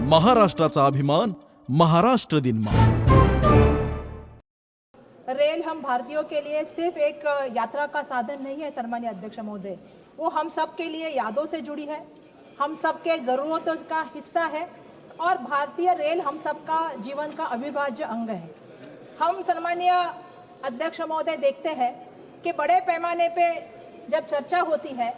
महाराष्ट्राचा अभिमान महाराष्ट्र दिन रेल हम भारतीयों के लिए सिर्फ एक यात्रा का साधन नहीं है सम्मानीय अध्यक्ष महोदय, वो हम सब के लिए यादों से जुड़ी है, हम सब के जरूरतों का हिस्सा है और भारतीय रेल हम सबका जीवन का अविभाज्य अंग है। हम सम्मानीय अध्यक्ष महोदय देखते हैं कि बड़े पैमाने पे जब चर्चा होती है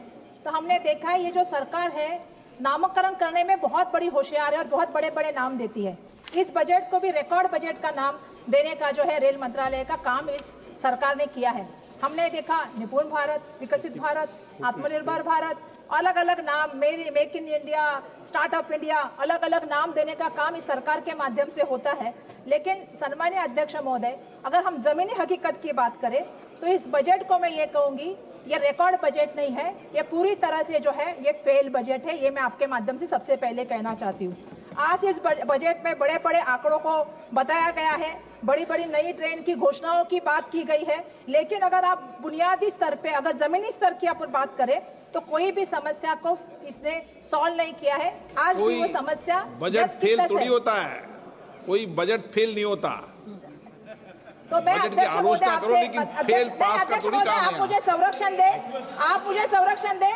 तो हमने देखा है ये जो सरकार है नामकरण करने में बहुत बड़ी होशियार है और बहुत बड़े बड़े नाम देती है। इस बजट को भी रिकॉर्ड बजट का नाम देने का जो है रेल मंत्रालय का काम इस सरकार ने किया है। हमने देखा निपुण भारत, विकसित भारत, आत्मनिर्भर भारत, अलग अलग नाम, make in India, startup India, अलग अलग नाम देने का काम इस सरकार के माध्यम से होता है। लेकिन सम्मानीय अध्यक्ष महोदय, अगर हम जमीनी हकीकत की बात करें तो इस बजट को मैं ये कहूंगी ये रिकॉर्ड बजट नहीं है, ये पूरी तरह से जो है ये फेल बजट है। ये मैं आपके माध्यम से सबसे पहले कहना चाहती हूँ। आज इस बजट में बड़े बड़े आंकड़ों को बताया गया है, बड़ी बड़ी नई ट्रेन की घोषणाओं की बात की गई है, लेकिन अगर आप बुनियादी स्तर पे अगर जमीनी स्तर की आप बात करें तो कोई भी समस्या को इसने सॉल्व नहीं किया है। आज भी वो समस्या बजट फेल थोड़ी होता है, कोई बजट फेल नहीं होता। तो मैं अध्यक्ष महोदय आपसे आप मुझे संरक्षण दे, आप मुझे संरक्षण दे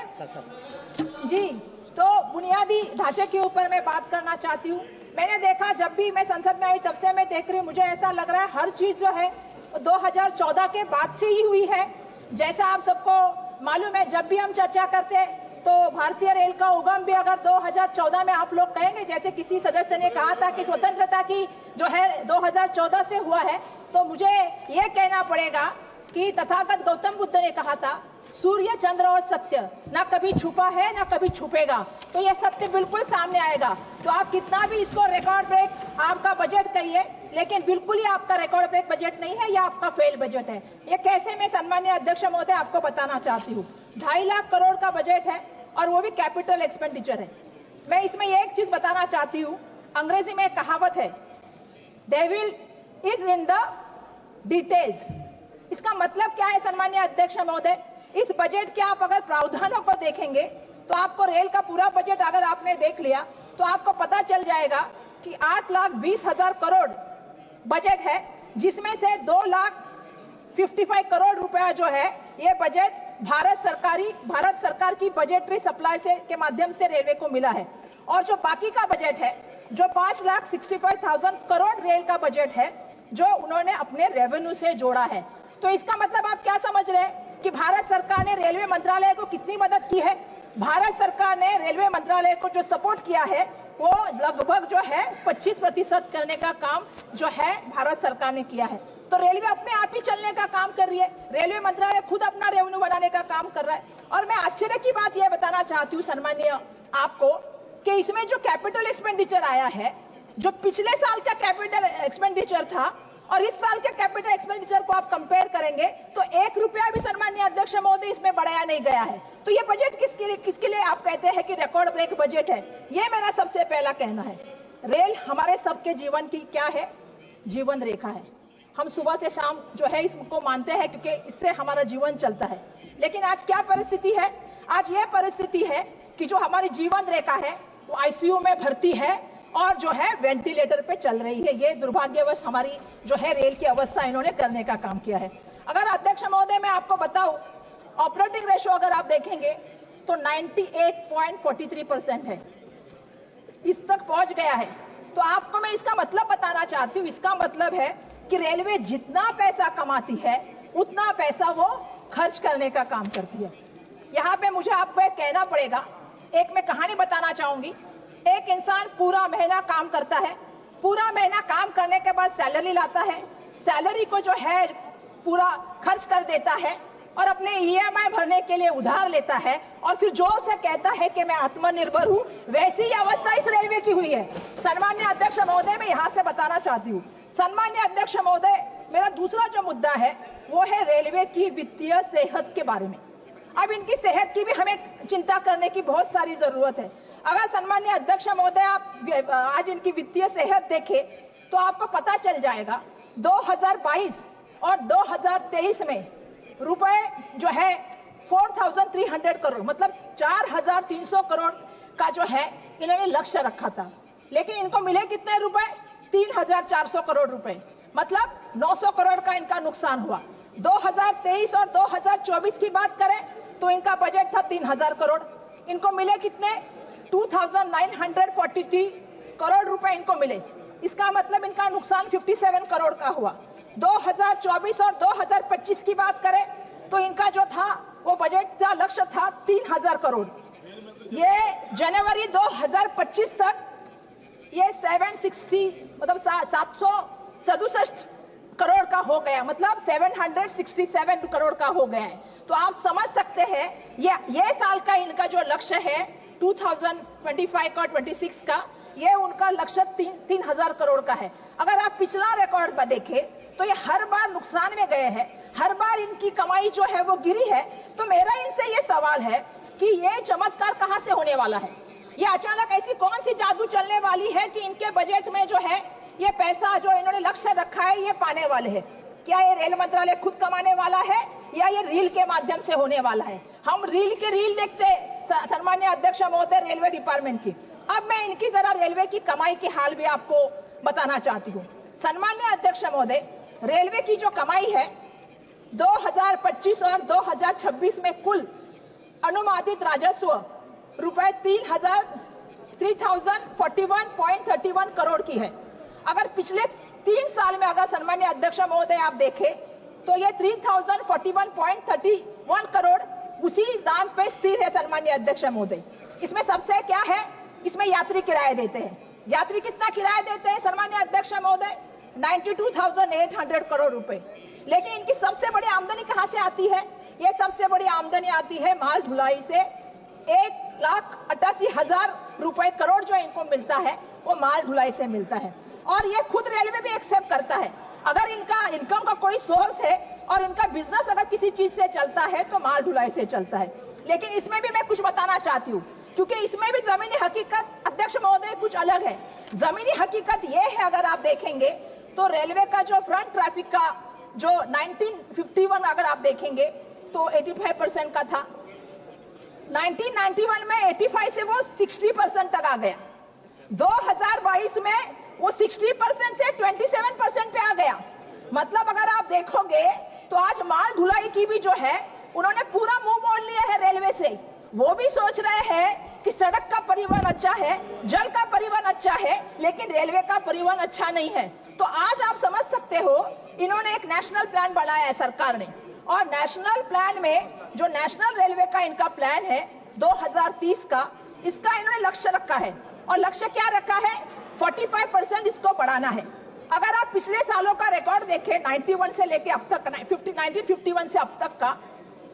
जी। तो बुनियादी ढांचे के ऊपर मैं बात करना चाहती हूँ। मैंने देखा जब भी मैं संसद में आई तब से मैं देख रही हूँ, मुझे ऐसा लग रहा है हर चीज जो है 2014 के बाद से ही हुई है। जैसा आप सबको मालूम है, जब भी हम चर्चा करते तो भारतीय रेल का उगम भी अगर 2014 में आप लोग कहेंगे, जैसे किसी सदस्य ने कहा था कि स्वतंत्रता की जो है 2014 से हुआ है, तो मुझे ये कहना पड़ेगा कि तथागत गौतम बुद्ध ने कहा था सूर्य, चंद्र और सत्य ना कभी छुपा है ना कभी छुपेगा। तो ये सत्य बिल्कुल सामने आएगा। तो आप कितना भी इसको रिकॉर्ड ब्रेक आपका बजट कहिए, लेकिन बिल्कुल ही आपका रिकॉर्ड ब्रेक बजट नहीं है, ये आपका फेल बजट है। ये कैसे, मैं सम्मानीय अध्यक्ष महोदय आपको बताना चाहती हूँ। 2.5 लाख करोड़ का बजट है और वो भी कैपिटल एक्सपेंडिचर है। मैं इसमें एक चीज बताना चाहती हूँ, अंग्रेजी में एक कहावत है, devil is in the details. इसका मतलब क्या है सम्मानीय अध्यक्ष महोदय? इस बजट के आप अगर प्रावधानों को देखेंगे तो आपको रेल का पूरा बजट अगर आपने देख लिया तो आपको पता चल जाएगा कि 8,20,000 करोड़ बजट है, जिसमें से 2,55,000 करोड़ रुपया जो है ये बजट भारत सरकार की बजटरी सप्लाई से के माध्यम से रेलवे को मिला है। और जो बाकी का बजट है, जो 5,65,000 करोड़ रेल का बजट है, जो उन्होंने अपने रेवेन्यू से जोड़ा है। तो इसका मतलब आप क्या समझ रहे हैं कि भारत सरकार ने रेलवे मंत्रालय को कितनी मदद की है? भारत सरकार ने रेलवे मंत्रालय को जो सपोर्ट किया है वो लगभग जो है 25% करने का काम जो है भारत सरकार ने किया है। तो रेलवे अपने आप ही चलने का काम कर रही है, रेलवे मंत्रालय खुद अपना रेवेन्यू बढ़ाने का काम कर रहा है। और मैं आश्चर्य की बात यह बताना चाहती हूँ सम्मानीय आपको कि इसमें जो कैपिटल एक्सपेंडिचर आया है, जो पिछले साल का कैपिटल एक्सपेंडिचर था और इस साल के कैपिटल एक्सपेंडिचर को आप कंपेयर करेंगे तो 1 रुपया भी सम्मानीय अध्यक्ष महोदय इसमें बढ़ाया नहीं गया है। तो ये बजट किसके लिए आप कहते हैं कि रिकॉर्ड ब्रेक बजट है? ये मेरा सबसे पहला कहना है। रेल हमारे सबके जीवन की क्या है? जीवन रेखा है। हम सुबह से शाम जो है इसको मानते हैं क्योंकि इससे हमारा जीवन चलता है। लेकिन आज क्या परिस्थिति है? आज यह परिस्थिति है कि जो हमारी जीवन रेखा है वो आईसीयू में भर्ती है और जो है वेंटिलेटर पे चल रही है। ये दुर्भाग्यवश हमारी जो है रेल की अवस्था इन्होंने करने का काम किया है। अगर अध्यक्ष महोदय मैं आपको बताऊं, ऑपरेटिंग रेशियो अगर आप देखेंगे तो 98.43% है, इस तक पहुंच गया है। तो आपको मैं इसका मतलब बताना चाहती हूँ, इसका मतलब है कि रेलवे जितना पैसा कमाती है उतना पैसा वो खर्च करने का काम करती है। यहाँ पे मुझे आपको एक कहना पड़ेगा, एक मैं कहानी बताना चाहूंगी। एक इंसान पूरा महीना काम करता है, पूरा महीना काम करने के बाद सैलरी लाता है, सैलरी को जो है पूरा खर्च कर देता है और अपने ईएमआई भरने के लिए उधार लेता है और फिर जोर से कहता है कि मैं आत्मनिर्भर हूं। वैसी ही अवस्था इस रेलवे की हुई है। सम्मानीय अध्यक्ष महोदय मैं यहां से बताना चाहती हूँ, सम्मानीय अध्यक्ष महोदय मेरा दूसरा जो मुद्दा है वो है रेलवे की वित्तीय सेहत के बारे में। अब इनकी सेहत की भी हमें चिंता करने की बहुत सारी जरूरत है। अगर सम्मानीय अध्यक्ष महोदय आप आज इनकी वित्तीय सेहत देखें तो आपको पता चल जाएगा 2022 और 2023 में रुपए जो है 4,300 करोड़ मतलब 4,300 करोड़ का जो है इन्होंने लक्ष्य रखा था। लेकिन इनको मिले कितने रुपए? 3,400 करोड़ रुपए, मतलब 900 करोड़ का इनका नुकसान हुआ। 2023 और 2024 की बात करें तो इनका बजट था 3,000 करोड़, इनको मिले कितने? 2,943 करोड़ रुपए इनको मिले। इसका मतलब इनका नुकसान 57 करोड़ का हुआ। 2024 और 2025 की बात करें तो इनका जो था वो बजट का लक्ष्य था 3,000 करोड़। ये जनवरी 2025 तक ये 760 मतलब 767 करोड़ का हो गया, मतलब 767 करोड़ का हो गया है। तो आप समझ सकते हैं ये साल का इनका जो लक्ष्य है 2025 का 26 का, ये उनका लक्ष्य 3,000 करोड़ का है। अगर आप पिछला रिकॉर्ड पर देखें तो ये हर बार नुकसान में गए हैं, हर बार इनकी कमाई जो है वो गिरी है। तो मेरा इनसे ये सवाल है कि ये चमत्कार कहां से होने वाला है? ये अचानक ऐसी कौन सी जादू चलने वाली है कि इनके बजट में जो है ये पैसा जो इन्होंने लक्ष्य रखा है ये पाने वाले हैं? क्या ये रेल मंत्रालय खुद कमाने वाला है या ये रील के माध्यम से होने वाला है? हम रील देखते सम्मानीय अध्यक्ष महोदय रेलवे डिपार्टमेंट की। अब मैं इनकी जरा रेलवे की कमाई की हाल भी आपको बताना चाहती हूँ। सम्मानीय अध्यक्ष महोदय, रेलवे की जो कमाई है 2025 और 2026 में कुल अनुमानित राजस्व रुपए 3,041.31 करोड़ की है। अगर पिछले 3 साल में अगर सम्मानीय अध्यक्ष महोदय आप देखें तो ये 3,041.31 करोड़ उसी दाम पे स्थिर है। सम्मानीय अध्यक्ष महोदय, इसमें सबसे क्या है, इसमें यात्री किराया देते हैं। यात्री कितना किराया देते हैं सम्मानीय अध्यक्ष महोदय? 92,800 करोड़ रुपए। लेकिन इनकी सबसे बड़ी आमदनी कहां से आती है? ये सबसे बड़ी आमदनी आती है माल ढुलाई से। 1,88,000 रुपए करोड़ जो इनको मिलता है वो माल ढुलाई से मिलता है। और ये खुद रेलवे भी एक्सेप्ट करता है, अगर इनका इनकम का कोई सोर्स है और इनका बिजनेस अगर किसी चीज से चलता है तो माल ढुलाई से चलता है। लेकिन इसमें भी मैं कुछ बताना चाहती हूँ, क्योंकि इसमें भी जमीनी हकीकत अध्यक्ष महोदय कुछ अलग है। जमीनी हकीकत ये है, अगर आप देखेंगे तो रेलवे का जो फ्रंट ट्रैफिक का जो 1951 अगर आप देखेंगे तो 85% का था। 1991 में 85 से वो 60% तक आ गया। 2022 में वो 60% से 27% पे आ गया। मतलब अगर आप देखोगे तो आज माल ढुलाई की भी जो है उन्होंने पूरा मुंह मोड़ लिया है रेलवे से। वो भी सोच रहे हैं कि सड़क का परिवहन अच्छा है, जल का परिवहन अच्छा है, लेकिन रेलवे का परिवहन अच्छा नहीं है। तो आज आप समझ सकते हो इन्होंने एक नेशनल प्लान बनाया है सरकार ने, और नेशनल प्लान में जो नेशनल रेलवे का इनका प्लान है 2030 का, इसका इन्होंने लक्ष्य रखा है। और लक्ष्य क्या रखा है? 45% इसको बढ़ाना है। अगर आप पिछले सालों का रिकॉर्ड देखें 91 से लेके अब तक 1951 से अब तक का,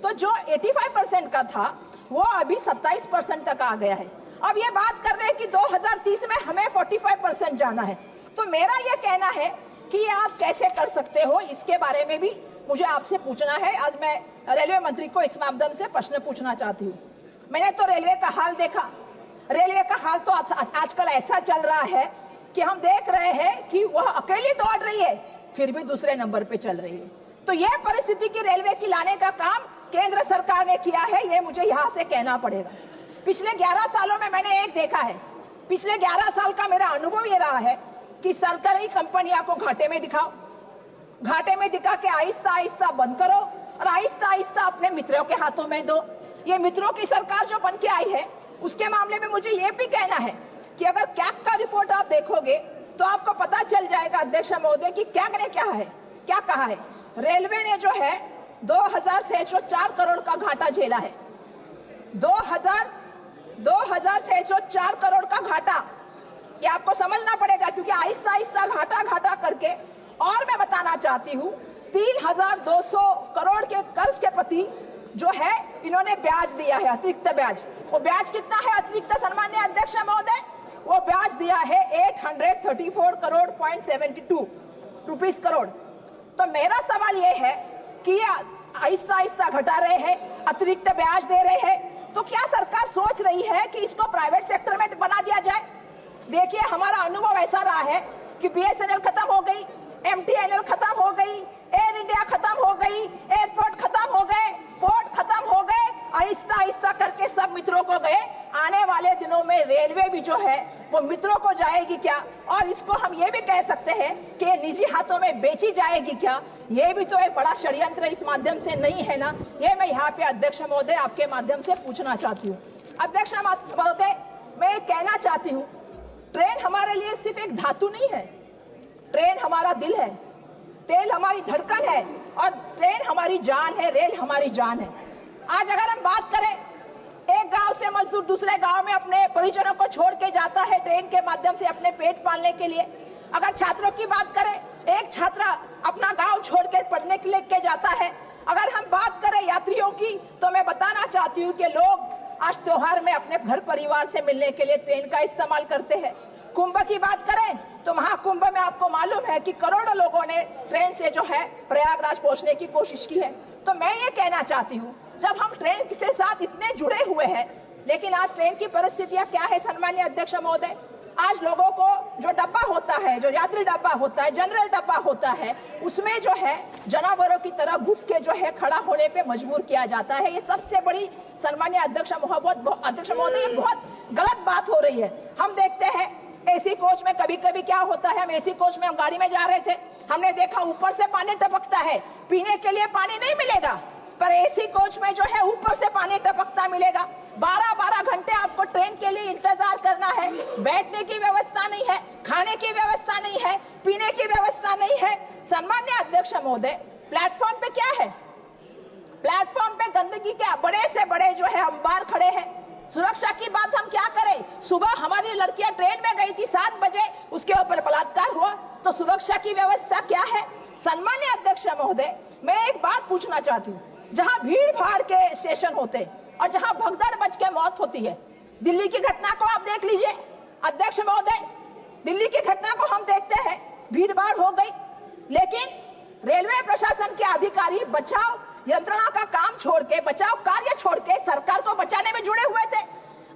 तो जो 85% का था वो अभी 27% तक आ गया है। अब ये बात कर रहे हैं कि 2030 में हमें 45% जाना है। तो मेरा ये कहना है कि आप कैसे कर सकते हो, इसके बारे में भी मुझे आपसे पूछना है। आज मैं रेलवे मंत्री को इस माध्यम से प्रश्न पूछना चाहती हूँ। मैंने तो रेलवे का हाल देखा। रेलवे का हाल तो आजकल ऐसा चल रहा है कि हम देख रहे हैं कि वह अकेली दौड़ रही है फिर भी दूसरे नंबर पे चल रही है। तो यह परिस्थिति की रेलवे की लाने का काम केंद्र सरकार ने किया है, ये मुझे यहां से कहना पड़ेगा। पिछले 11 सालों में मैंने एक देखा है, पिछले 11 साल का मेरा अनुभव ये रहा है कि सरकारी कंपनियां को घाटे में दिखाओ, घाटे में दिखा के आहिस्ता आहिस्ता बंद करो और आहिस्ता आहिस्ता अपने मित्रों के हाथों में दो। ये मित्रों की सरकार जो बन के आई है उसके मामले में मुझे ये भी कहना है कि अगर कैग का रिपोर्ट आप देखोगे तो आपको पता चल जाएगा अध्यक्ष महोदय कि कैग ने क्या कहा है। रेलवे ने जो है 2,604 करोड़ का घाटा झेला है। 2,604 करोड़ का घाटा, ये आपको समझना पड़ेगा, क्योंकि आहिस्ता आहिस्ता घाटा करके, और मैं बताना चाहती हूँ 3,200 करोड़ के कर्ज के प्रति जो है इन्होंने ब्याज दिया है, अतिरिक्त ब्याज। वो ब्याज कितना है अतिरिक्त सम्मान्य अध्यक्ष महोदय? वो ब्याज दिया है 834 करोड़ 0.72 रुपीस करोड़। तो मेरा सवाल ये है कि आहिस्ता आहिस्ता घटा रहे हैं, अतिरिक्त ब्याज दे रहे हैं, तो क्या सरकार सोच रही है कि इसको प्राइवेट सेक्टर में बना दिया जाए? देखिए हमारा अनुभव ऐसा रहा है कि BSNL खत्म हो गई, MTNL खत्म हो गई, एयर इंडिया खत्म हो गई, एयरपोर्ट खत्म हो गए, पोर्ट खत्म हो गए, आहिस्ता आहिस्ता करके सब मित्रों को गए। आने वाले दिनों में रेलवे भी जो है वो मित्रों को जाएगी क्या, और इसको हम ये भी कह सकते हैं कि निजी हाथों में बेची जाएगी क्या, ये भी तो एक बड़ा षड्यंत्र इस माध्यम से नहीं है ना। ये मैं यहाँ पे अध्यक्ष महोदय आपके माध्यम से पूछना चाहती हूँ। अध्यक्ष महोदय, मैं कहना चाहती हूँ, ट्रेन हमारे लिए सिर्फ एक धातु नहीं है, ट्रेन हमारा दिल है, तेल हमारी धड़कन है, और ट्रेन हमारी जान है, रेल हमारी जान है। आज अगर हम बात करें, एक गांव से मजदूर दूसरे गांव में अपने परिजनों को छोड़ के जाता है ट्रेन के माध्यम से अपने पेट पालने के लिए। अगर छात्रों की बात करें, एक छात्र अपना गांव छोड़कर पढ़ने के लिए जाता है। अगर हम बात करें यात्रियों की, तो मैं बताना चाहती हूँ कि लोग आज त्योहार में अपने घर परिवार से मिलने के लिए ट्रेन का इस्तेमाल करते हैं। कुंभ की बात करें तो महाकुंभ में आपको मालूम है कि करोड़ों लोगों ने ट्रेन से जो है प्रयागराज पहुंचने की कोशिश की है। तो मैं ये कहना चाहती हूँ, जब हम ट्रेन के साथ इतने जुड़े हुए हैं, लेकिन आज ट्रेन की परिस्थितियां क्या है सन्माननीय अध्यक्ष महोदय। आज लोगों को जो डब्बा होता है, जो यात्री डब्बा होता है, जनरल डब्बा होता है, उसमें जो है जानवरों की तरह घुस के जो है खड़ा होने पे मजबूर किया जाता है। ये सबसे बड़ी सन्माननीय अध्यक्ष महोदय, ये बहुत गलत बात हो रही है। हम देखते हैं एसी कोच में कभी कभी क्या होता है, हम एसी कोच में हम गाड़ी में जा रहे थे, हमने देखा ऊपर से पानी टपकता है, पीने के लिए पानी नहीं मिलेगा, पर एसी कोच में जो है ऊपर से पानी टपकता मिलेगा। 12-12 घंटे आपको ट्रेन के लिए इंतजार करना है, बैठने की व्यवस्था नहीं है, खाने की व्यवस्था नहीं है, पीने की व्यवस्था नहीं है। सन्माननीय अध्यक्ष महोदय, प्लेटफॉर्म पे क्या है, प्लेटफॉर्म पे गंदगी के बड़े से बड़े जो है अंबार खड़े हैं। सुरक्षा की बात हम क्या करें, सुबह हमारी लड़कियां ट्रेन में गई थी 7 बजे, उसके ऊपर बलात्कार हुआ, तो सुरक्षा की व्यवस्था क्या है। सन्माननीय अध्यक्ष महोदय, मैं एक बात पूछना चाहती हूँ, जहां भीड़ भाड़ के स्टेशन होते और जहां भगदड़ मच के मौत होती है, दिल्ली की घटना को आप देख लीजिए अध्यक्ष महोदय, दिल्ली की घटना को हम देखते हैं, भीड़ भाड़ हो गई, लेकिन रेलवे प्रशासन के अधिकारी बचाव यंत्रणा का काम छोड़ के, बचाव कार्य छोड़ के सरकार को बचाने में जुड़े हुए थे।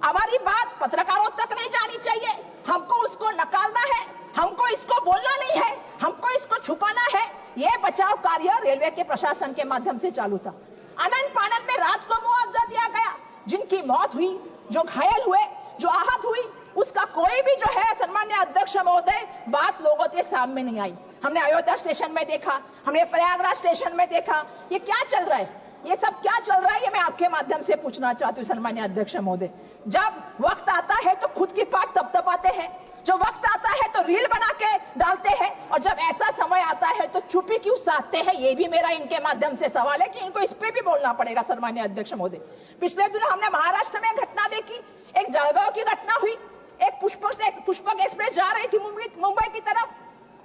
हमारी बात पत्रकारों तक नहीं जानी चाहिए, हमको उसको नकारना है, हमको इसको बोलना नहीं है, हमको इसको छुपाना है। यह बचाव कार्य रेलवे के प्रशासन के माध्यम से चालू था। अनंत पानन में रात को मुआवजा दिया गया, जिनकी मौत हुई, जो घायल हुए, जो आहत हुई, उसका कोई भी जो है सन्माननीय अध्यक्ष महोदय बात लोगों के सामने नहीं आई। हमने अयोध्या स्टेशन में देखा, हमने प्रयागराज स्टेशन में देखा, ये क्या चल रहा है, ये सब क्या चल रहा है, ये मैं आपके माध्यम से पूछना चाहती हूँ सन्माननीय अध्यक्ष महोदय। जब वक्त आता है तो खुद की पाट तपतपाते हैं, जो वक्त आता है तो रील बना के डालते हैं, और जब ऐसा समय आता है तो चुप्पी क्यों साधते हैं, ये भी मेरा इनके माध्यम से सवाल है कि इनको इस पे भी बोलना पड़ेगा सन्माननीय अध्यक्ष महोदय। पिछले दिनों हमने महाराष्ट्र में घटना देखी, एक जलगांव की घटना हुई, एक पुष्पक एक्सप्रेस जा रही थी मुंबई की तरफ,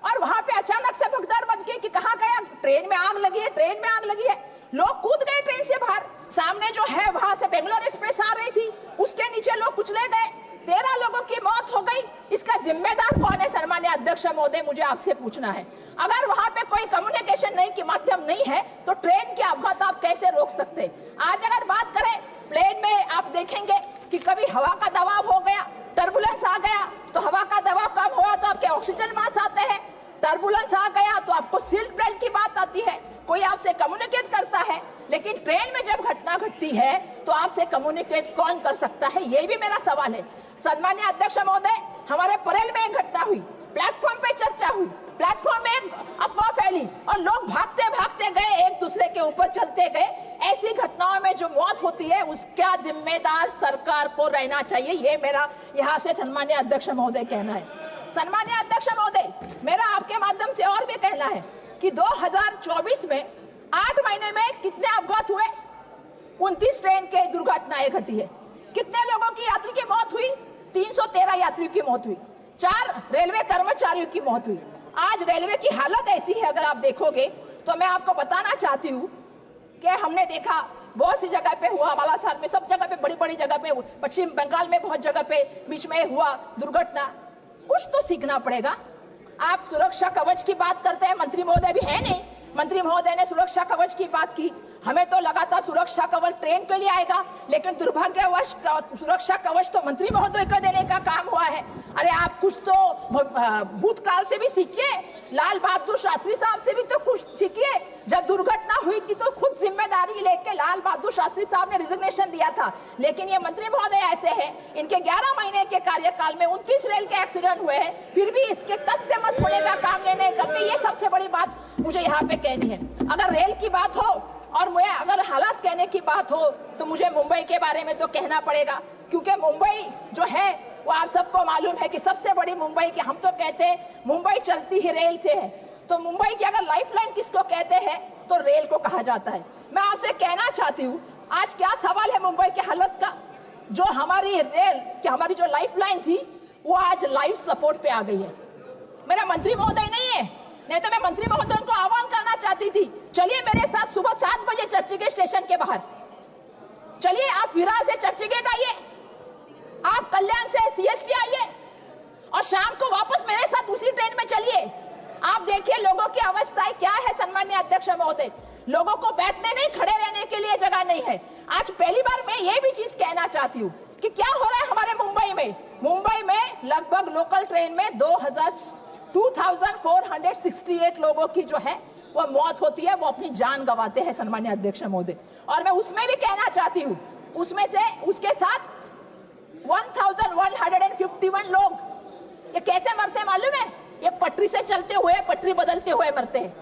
और वहां पे अचानक से भगदड़ मच गई कि कहां गया, ट्रेन में आग लगी है, ट्रेन में आग लगी है, लोग कूद गए ट्रेन से बाहर। सामने जो है वहां से बेंगलोर एक्सप्रेस आ रही थी, उसके नीचे लोग कुचले गए, 13 लोगों की मौत हो गई। इसका जिम्मेदार कौन है सन्माननीय अध्यक्ष महोदय, मुझे आपसे पूछना है। अगर वहां पे कोई कम्युनिकेशन नहीं की माध्यम नहीं है तो ट्रेन के अपघात आप कैसे रोक सकते। आज अगर बात करें प्लेन में, आप देखेंगे कि कभी हवा का दबाव हो गया, टर्बुलेंस आ गया, तो हवा का दबाव कम हुआ तो आपके ऑक्सीजन मास्क आते हैं, टर्बुलेंस आ गया तो आपको सीट बेल्ट की बात आती है, कोई आपसे कम्युनिकेट करता है। लेकिन ट्रेन में जब घटना घटती है तो आपसे कम्युनिकेट कौन कर सकता है, ये भी मेरा सवाल है। सन्माननीय अध्यक्ष महोदय, हमारे परेल में एक घटना हुई, प्लेटफॉर्म पे चर्चा हुई, प्लेटफॉर्म में एक अफवाह फैली और लोग भागते भागते गए, एक दूसरे के ऊपर चलते गए। ऐसी घटनाओं में जो मौत होती है उसका जिम्मेदार सरकार को रहना चाहिए, ये मेरा यहाँ से सन्माननीय अध्यक्ष महोदय कहना है। सन्माननीय अध्यक्ष महोदय, मेरा आपके माध्यम से और भी कहना है कि 2024 में 8 महीने में कितने अपघात हुए, 29 ट्रेन के दुर्घटनाएं घटी है, कितने लोगों की यात्री की मौत हुई, 313 यात्रियों की मौत हुई, 4 रेलवे कर्मचारियों की मौत हुई। आज रेलवे की हालत ऐसी है, अगर आप देखोगे तो मैं आपको बताना चाहती हूँ कि हमने देखा बहुत सी जगह पे हुआ, बालासार में, सब जगह पे, बड़ी बड़ी जगह पे, पश्चिम बंगाल में बहुत जगह पे बीच में हुआ दुर्घटना। कुछ तो सीखना पड़ेगा। आप सुरक्षा कवच की बात करते हैं, मंत्री महोदय भी है नहीं, मंत्री महोदय ने सुरक्षा कवच की बात की, हमें तो लगा था सुरक्षा कवच ट्रेन के लिए आएगा, लेकिन दुर्भाग्यवश सुरक्षा कवच तो मंत्री महोदय को देने का काम हुआ है। अरे आप कुछ तो भूतकाल से भी सीखिए, लाल बहादुर शास्त्री साहब से भी तो कुछ सीखिए, जब दुर्घटना हुई थी तो खुद जिम्मेदारी लेके लाल बहादुर शास्त्री साहब ने रिजिग्नेशन दिया था। लेकिन ये मंत्री महोदय ऐसे हैं, इनके 11 महीने के कार्यकाल में 29 रेल के एक्सीडेंट हुए हैं, फिर भी इसके टस से मस होने का काम ये नहीं करते। ये सबसे बड़ी बात मुझे यहाँ पे कहनी है। अगर रेल की बात हो और मुझे अगर हालात कहने की बात हो तो मुझे मुंबई के बारे में तो कहना पड़ेगा, क्योंकि मुंबई जो है वो आप सबको मालूम है कि सबसे बड़ी मुंबई की, हम तो कहते हैं मुंबई चलती ही रेल से है। तो मुंबई की अगर लाइफलाइन किसको कहते हैं तो रेल को कहा जाता है। मैं आपसे कहना चाहती हूँ, आज क्या सवाल है मुंबई की हालत का, जो हमारी रेल की हमारी जो लाइफलाइन थी वो आज लाइफ सपोर्ट पे आ गई है। मेरा मंत्री महोदय नहीं है, नहीं तो मैं मंत्री महोदय को आह्वान करना चाहती थी, चलिए मेरे साथ सुबह 7 बजे चर्चगेट स्टेशन के बाहर, चलिए आप विरार से चर्चगेट आइए, आप कल्याण से सीएसटी आइए और शाम को वापस मेरे साथ उसी ट्रेन में चलिए। आप देखिए लोगों की अवस्थाएं क्या है। सम्माननीय अध्यक्ष महोदय, लोगों को बैठने नहीं, खड़े रहने के लिए जगह नहीं है। आज पहली बार मैं ये भी चीज कहना चाहती हूँ कि क्या हो रहा है हमारे मुंबई में। मुंबई में लगभग लोकल ट्रेन में 2468 लोगों की जो है वो मौत होती है, वो अपनी जान गंवाते हैं सम्माननीय अध्यक्ष महोदय। और मैं उसमें भी कहना चाहती हूँ, उसमें से उसके साथ 1151 लोग ये कैसे मरते मालूम है? ये पटरी से चलते हुए, पटरी बदलते हुए मरते हैं।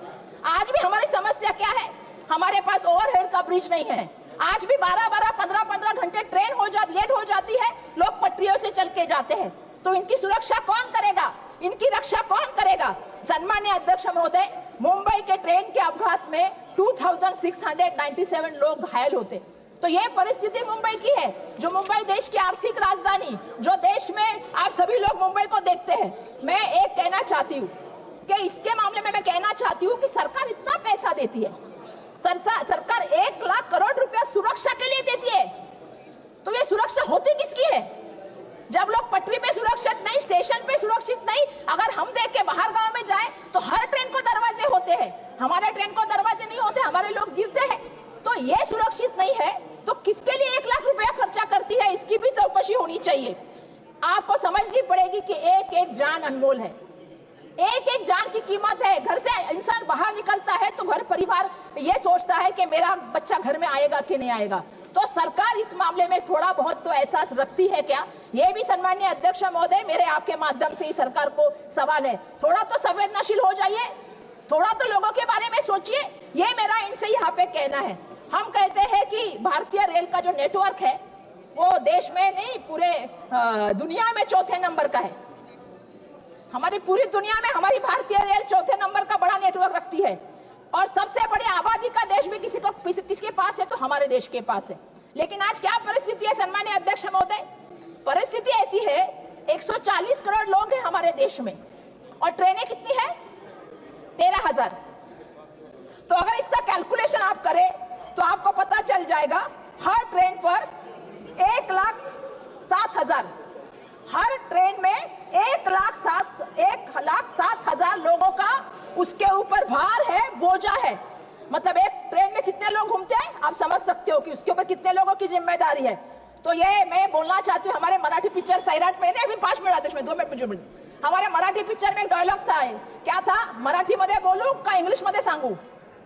आज भी हमारी समस्या क्या है? हमारे पास ओवरहेड का ब्रिज नहीं है। आज भी 12-12, 15-15 घंटे ट्रेन लेट हो जाती है, लोग पटरियों से चल के जाते हैं। तो इनकी सुरक्षा कौन करेगा? इनकी रक्षा कौन करेगा? सम्माननीय अध्यक्ष महोदय, मुंबई के ट्रेन के अपघात में 2697 लोग घायल होते। तो ये परिस्थिति मुंबई की है, जो मुंबई देश की आर्थिक राजधानी, जो देश में आप सभी लोग मुंबई को देखते हैं। मैं एक कहना चाहती हूँ कि इसके मामले में मैं कहना चाहती हूँ कि सरकार इतना पैसा देती है, सरकार 1 लाख करोड़ रुपया सुरक्षा के लिए देती है, तो ये सुरक्षा होती किसकी है? जब लोग पटरी पे सुरक्षित नहीं, स्टेशन पे सुरक्षित नहीं, अगर हम देख के बाहर गांव में जाए तो हर ट्रेन को दरवाजे होते हैं, हमारे ट्रेन को दरवाजे नहीं होते, हमारे लोग गिरते हैं। तो ये सुरक्षित नहीं है तो किसके लिए 1 लाख रुपया खर्चा करती है? इसकी भी चौकसी होनी चाहिए। आपको समझनी पड़ेगी कि एक एक जान अनमोल है, एक एक जान की कीमत है। घर से इंसान बाहर निकलता है तो घर परिवार ये सोचता है कि मेरा बच्चा घर में आएगा कि नहीं आएगा। तो सरकार इस मामले में थोड़ा बहुत तो एहसास रखती है क्या? ये भी सम्माननीय अध्यक्ष महोदय, मेरे आपके माध्यम से ही सरकार को सवाल है, थोड़ा तो संवेदनशील हो जाइए, थोड़ा तो लोगों के बारे में सोचिए। ये मेरा इनसे यहाँ पे कहना है। हम कहते हैं कि भारतीय रेल का जो नेटवर्क है वो देश में नहीं, पूरे दुनिया में 4थे नंबर का है। हमारी पूरी दुनिया में हमारी भारतीय रेल 4थे नंबर का बड़ा नेटवर्क रखती है, और सबसे बड़ी आबादी का देश भी किसके पास है तो हमारे देश के पास है। लेकिन आज क्या परिस्थिति है सम्माननीय अध्यक्ष महोदय? परिस्थिति ऐसी है, 140 करोड़ लोग हैं हमारे देश में और ट्रेनें कितनी है? 13,000। तो अगर इसका कैलकुलेशन आप करें तो आपको पता चल जाएगा, हर ट्रेन पर 1,07,000, हर ट्रेन में 1,07,000 लोगों का उसके ऊपर भार है, बोझा है। मतलब एक ट्रेन में कितने लोग घूमते हैं, आप समझ सकते हो कि उसके ऊपर कितने लोगों की जिम्मेदारी है। तो ये मैं बोलना चाहती हूँ, हमारे मराठी पिक्चर सैराट में, अभी 5 मिनट आदेश में 2 मिनिट मुझे, हमारे मराठी पिक्चर में एक डायलॉग था, क्या था? मराठी मध्ये बोलू का इंग्लिश मध्ये सांगू?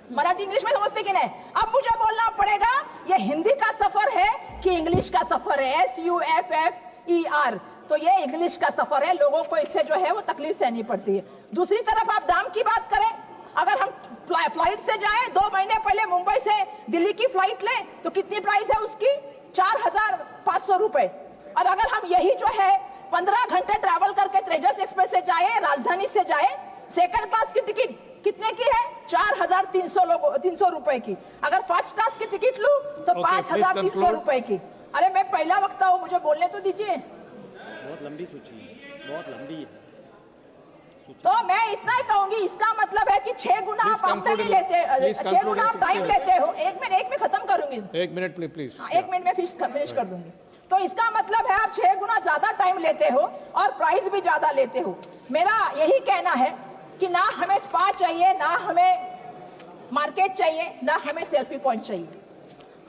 मराठी इंग्लिश में समझते कि नहीं? अब मुझे बोलना पड़ेगा ये हिंदी का सफर है कि इंग्लिश का सफर है, SUFFER। तो ये इंग्लिश का सफर है, लोगों को इससे जो है वो तकलीफ सहनी पड़ती है। दूसरी तरफ आप दाम की बात करें, अगर हम फ्लाइट से जाए, 2 महीने पहले मुंबई से दिल्ली की फ्लाइट ले तो कितनी प्राइस है उसकी? 4,500 रुपए। और अगर हम यही जो है 15 घंटे ट्रैवल करके तेजस एक्सप्रेस से जाए, राजधानी से जाए, सेकंड क्लास की टिकट कितने की है? 4,300 रुपए की। अगर फर्स्ट क्लास की टिकट लूं तो 5,300 रुपए की। अरे मैं पहला वक्ता हूं, मुझे बोलने तो दीजिए। बहुत लंबी सूची है, बहुत लंबी है। तो मैं इतना ही कहूंगी, इसका मतलब है कि 6 गुना आप आमदनी लेते, 6 गुना आप टाइम लेते हो। एक मिनट खत्म करूंगी, 1 मिनट प्लीज। 1 मिनट में फिनिश कर दूंगी। तो इसका मतलब है आप 6 गुना ज्यादा टाइम लेते हो और प्राइस भी ज्यादा लेते हो। मेरा यही कहना है कि ना हमें स्पा चाहिए, ना हमें मार्केट चाहिए, ना हमें सेल्फी पॉइंट चाहिए।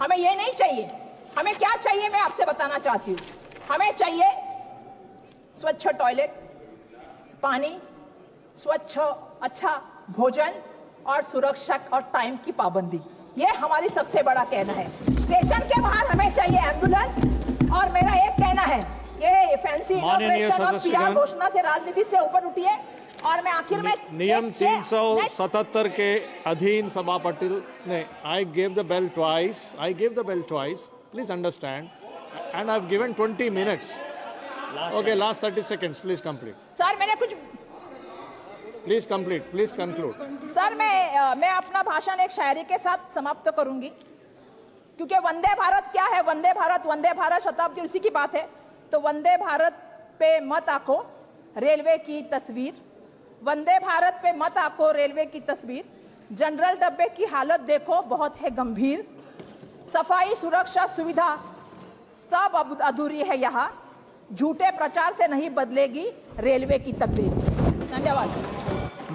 हमें ये नहीं चाहिए। हमें क्या चाहिए मैं आपसे बताना चाहती हूँ। हमें चाहिए स्वच्छ टॉयलेट, पानी, स्वच्छ अच्छा भोजन, और सुरक्षा और टाइम की पाबंदी, ये हमारी सबसे बड़ा कहना है। स्टेशन के बाहर हमें चाहिए एम्बुलेंस। और मेरा एक कहना है, ये फैंसी इनॉग्रेशन और पीआर घोषणा से राजनीति से ऊपर उठिए। और मैं आखिर में नियम 377 के अधीन सभापति ने I gave the bell twice, please understand, and I have given 20 minutes. Okay, last 30 seconds, please complete. Sir मैंने कुछ please complete, please conclude. Sir मैं अपना भाषण एक शायरी के साथ समाप्त करूंगी, क्योंकि वंदे भारत क्या है, वंदे भारत शताब्दी उसी की बात है। तो वंदे भारत पे मत आंको रेलवे की तस्वीर, वंदे भारत पे मत आंको रेलवे की तस्वीर, जनरल डब्बे की हालत देखो बहुत है गंभीर, सफाई सुरक्षा सुविधा सब अधूरी है यहाँ, झूठे प्रचार से नहीं बदलेगी रेलवे की तकदीर। धन्यवाद।